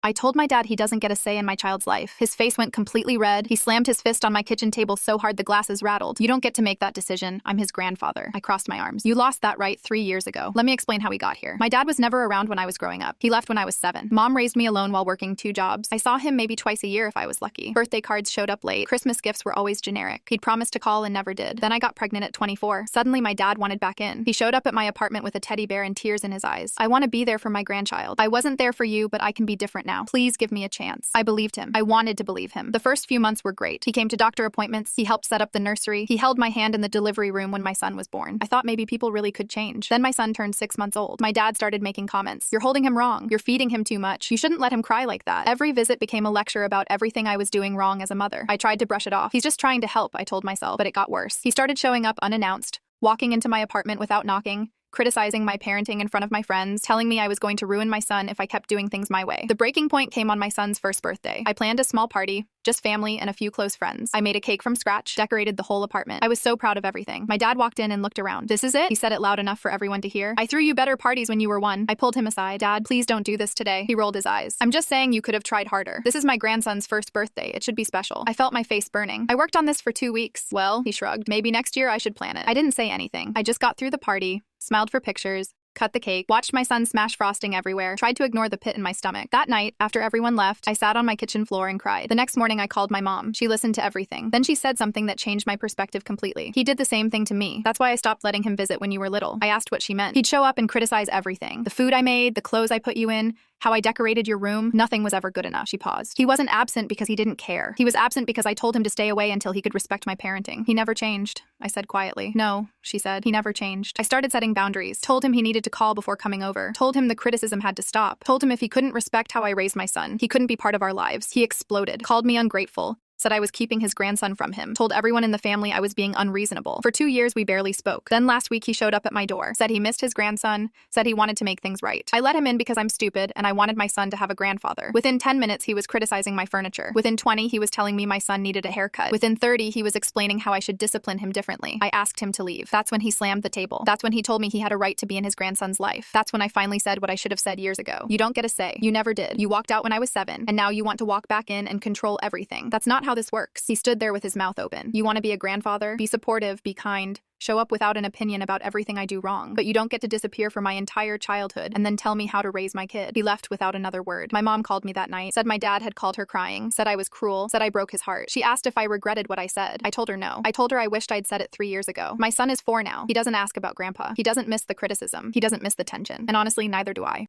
I told my dad he doesn't get a say in my child's life. His face went completely red. He slammed his fist on my kitchen table so hard the glasses rattled. You don't get to make that decision. I'm his grandfather. I crossed my arms. You lost that right 3 years ago. Let me explain how we got here. My dad was never around when I was growing up. He left when I was 7. Mom raised me alone while working 2 jobs. I saw him maybe twice a year if I was lucky. Birthday cards showed up late. Christmas gifts were always generic. He'd promised to call and never did. Then I got pregnant at 24. Suddenly my dad wanted back in. He showed up at my apartment with a teddy bear and tears in his eyes. I want to be there for my grandchild. I wasn't there for you, but I can be different now. Please give me a chance. I believed him. I wanted to believe him. The first few months were great. He came to doctor appointments. He helped set up the nursery. He held my hand in the delivery room when my son was born. I thought maybe people really could change. Then my son turned 6 months old. My dad started making comments. You're holding him wrong. You're feeding him too much. You shouldn't let him cry like that. Every visit became a lecture about everything I was doing wrong as a mother. I tried to brush it off. He's just trying to help, I told myself, but it got worse. He started showing up unannounced, walking into my apartment without knocking, criticizing my parenting in front of my friends, telling me I was going to ruin my son if I kept doing things my way. The breaking point came on my son's first birthday. I planned a small party, just family and a few close friends. I made a cake from scratch, decorated the whole apartment. I was so proud of everything. My dad walked in and looked around. This is it? He said it loud enough for everyone to hear. I threw you better parties when you were 1. I pulled him aside. Dad, please don't do this today. He rolled his eyes. I'm just saying you could have tried harder. This is my grandson's first birthday. It should be special. I felt my face burning. I worked on this for 2 weeks. Well, he shrugged. Maybe next year I should plan it. I didn't say anything. I just got through the party, smiled for pictures, cut the cake, watched my son smash frosting everywhere, tried to ignore the pit in my stomach. That night, after everyone left, I sat on my kitchen floor and cried. The next morning, I called my mom. She listened to everything. Then she said something that changed my perspective completely. He did the same thing to me. That's why I stopped letting him visit when you were little. I asked what she meant. He'd show up and criticize everything. The food I made, the clothes I put you in, how I decorated your room. Nothing was ever good enough. She paused. He wasn't absent because he didn't care. He was absent because I told him to stay away until he could respect my parenting. He never changed, I said quietly. No, she said. He never changed. I started setting boundaries. Told him he needed to call before coming over. Told him the criticism had to stop. Told him if he couldn't respect how I raised my son, he couldn't be part of our lives. He exploded. Called me ungrateful. Said I was keeping his grandson from him. Told everyone in the family I was being unreasonable. For 2 years, we barely spoke. Then last week, he showed up at my door. Said he missed his grandson. Said he wanted to make things right. I let him in because I'm stupid and I wanted my son to have a grandfather. Within 10 minutes, he was criticizing my furniture. Within 20, he was telling me my son needed a haircut. Within 30, he was explaining how I should discipline him differently. I asked him to leave. That's when he slammed the table. That's when he told me he had a right to be in his grandson's life. That's when I finally said what I should have said years ago. You don't get a say. You never did. You walked out when I was 7, and now you want to walk back in and control everything. That's not how this works. He stood there with his mouth open. You want to be a grandfather? Be supportive, be kind, show up without an opinion about everything I do wrong. But you don't get to disappear for my entire childhood and then tell me how to raise my kid. He left without another word. My mom called me that night, said my dad had called her crying, said I was cruel, said I broke his heart. She asked if I regretted what I said. I told her no. I told her I wished I'd said it 3 years ago. My son is 4 now. He doesn't ask about grandpa. He doesn't miss the criticism. He doesn't miss the tension. And honestly, neither do I.